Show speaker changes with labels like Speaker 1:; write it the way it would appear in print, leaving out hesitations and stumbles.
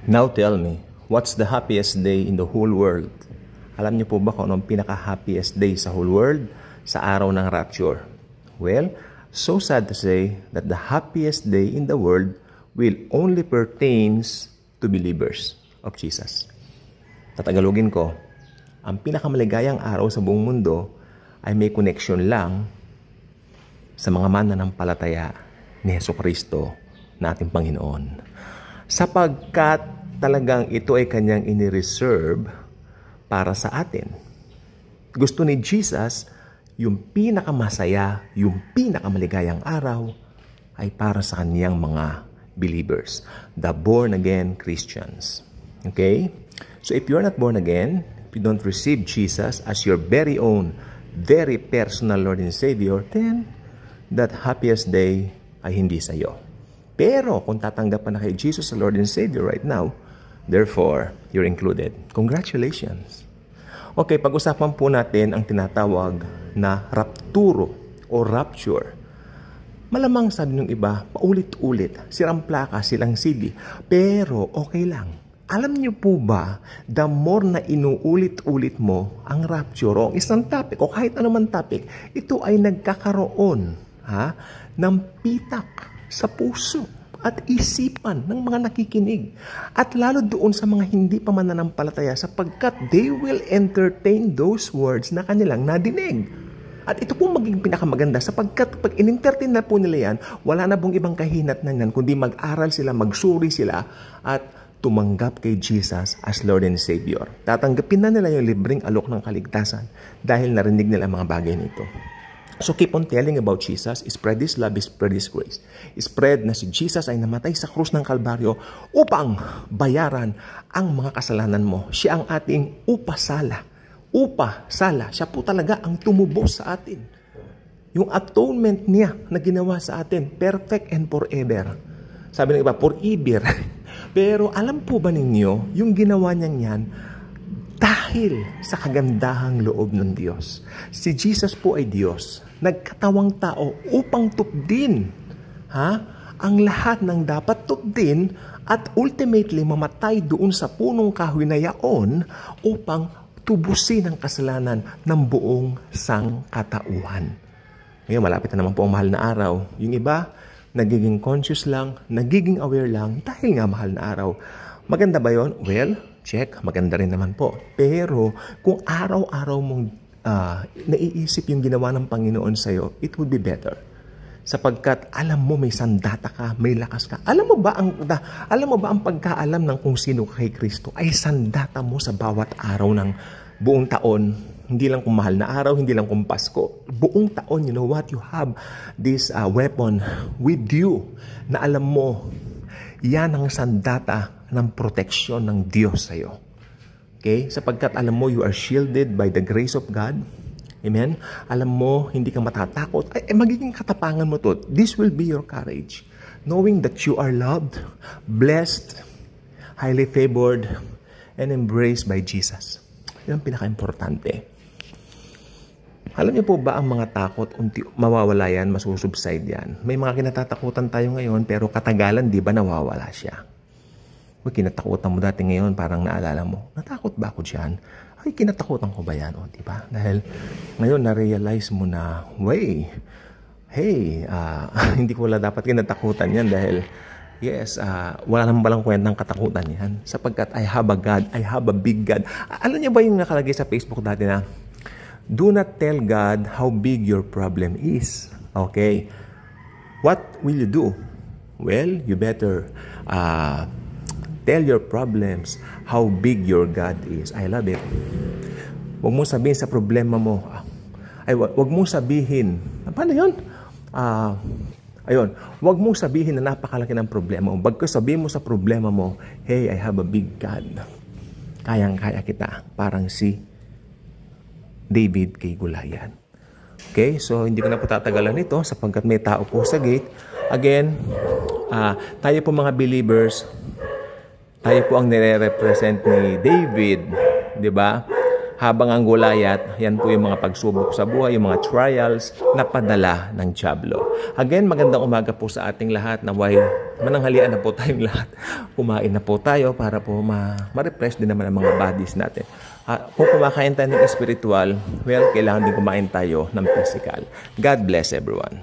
Speaker 1: Now tell me, what's the happiest day in the whole world? Alam niyo po ba kung anong pinaka-happiest day sa whole world? Sa araw ng rapture. Well, so sad to say that the happiest day in the world will only pertains to believers of Jesus. Tatagalogin ko, ang pinakamaligayang araw sa buong mundo ay may connection lang sa mga mananampalataya ni Jesucristo na ating Panginoon. Sapagkat talagang ito ay kanyang inireserve para sa atin. Gusto ni Jesus, yung pinakamasaya, yung pinakamaligayang araw ay para sa kanyang mga believers, the born-again Christians. Okay? So if you're not born again, if you don't receive Jesus as your very own, very personal Lord and Savior, then that happiest day ay hindi sa iyo. Pero kung tatanggapan na kay Jesus as Lord and Savior right now, therefore, you're included. Congratulations! Okay, pag-usapan po natin ang tinatawag na rapturo o rapture. Malamang sabi ng iba, paulit-ulit, sirang plaka, silang CD. Pero okay lang. Alam niyo po ba, the more na inuulit-ulit mo ang rapture o ang isang topic o kahit anuman topic, ito ay nagkakaroon ng pitak sa puso at isipan ng mga nakikinig. At lalo doon sa mga hindi pa mananampalataya sapagkat they will entertain those words na kanilang nadinig. At ito po maging pinakamaganda sapagkat pag in-entertain na po nila yan, wala na pong ibang kahinat na yan, kundi mag-aral sila, magsuri sila, at tumanggap kay Jesus as Lord and Savior. Tatanggapin na nila yung libreng alok ng kaligtasan dahil narinig nila ang mga bagay nito. So keep on telling about Jesus, spread His love, spread His grace. Spread na si Jesus ay namatay sa krus ng Kalbaryo upang bayaran ang mga kasalanan mo. Siya ang ating upasala. Upasala. Siya po talaga ang tumubos sa atin. Yung atonement niya na ginawa sa atin, perfect and forever. Sabi ng iba, forever. Pero alam po ba ninyo, yung ginawa niya yan, dahil sa kagandahang loob ng Diyos. Si Jesus po ay Diyos. Nagkatawang tao upang tupdin ang lahat ng dapat tupdin at ultimately mamatay doon sa punong kahoy na yaon upang tubusin ang kasalanan ng buong sangkatauhan. Ngayon, malapit na naman po ang mahal na araw. Yung iba, nagiging conscious lang, nagiging aware lang dahil nga mahal na araw. Maganda ba yon? Well, check. Maganda rin naman po. Pero kung araw-araw mong naiisip yung ginawa ng Panginoon sa'yo, it would be better. Sapagkat alam mo may sandata ka, may lakas ka. Alam mo ba ang pagkaalam ng kung sino kay Kristo ay sandata mo sa bawat araw ng buong taon? Hindi lang kung mahal na araw, hindi lang kung Pasko. Buong taon, you know what? You have this weapon with you na alam mo, yan ang sandata ng proteksyon ng Diyos sa'yo. Okay? Sapagkat alam mo, you are shielded by the grace of God. Amen? Alam mo, hindi ka matatakot. Ay, magiging katapangan mo to. This will be your courage. Knowing that you are loved, blessed, highly favored, and embraced by Jesus. Yan ang pinaka-importante. Alam niyo po ba ang mga takot, mawawala yan, masusubside yan? May mga kinatatakutan tayo ngayon, pero katagalan, di ba nawawala siya? Kung kinatakutan mo dati ngayon, parang naalala mo, natakot ba ako dyan? Ay, kinatakutan ko ba yan? O, di ba? Dahil ngayon, na-realize mo na, hindi ko wala dapat kinatakutan yan dahil, yes, wala naman balang kwentang katakutan yan. Sapagkat I have a God, I have a big God. Alam niyo ba yung nakalagay sa Facebook dati na, do not tell God how big your problem is. Okay? What will you do? Well, you better tell your problems how big your God is. I love it. Huwag mong sabihin sa problema mo. Huwag mong sabihin. Paano yun? Huwag mong sabihin na napakalaki ng problema mo. Bagkus sabihin mo sa problema mo, hey, I have a big God. Kayang-kaya kita. Parang si David kay Goliath. Okay, so hindi ko na po tatagalan ito sapagkat may tao po sa gate. Again, tayo po mga believers, tayo po ang nire-represent ni David, di ba? Habang ang Goliath, yan po yung mga pagsubok sa buhay, yung mga trials na padala ng dyablo. Again, magandang umaga po sa ating lahat. Naway, mananghalian na po tayong lahat. Kumain na po tayo para po ma-refresh din naman ang mga bodies natin. Kung kumakain tayo ng spiritual, well, kailangan din kumain tayo ng physical. God bless everyone.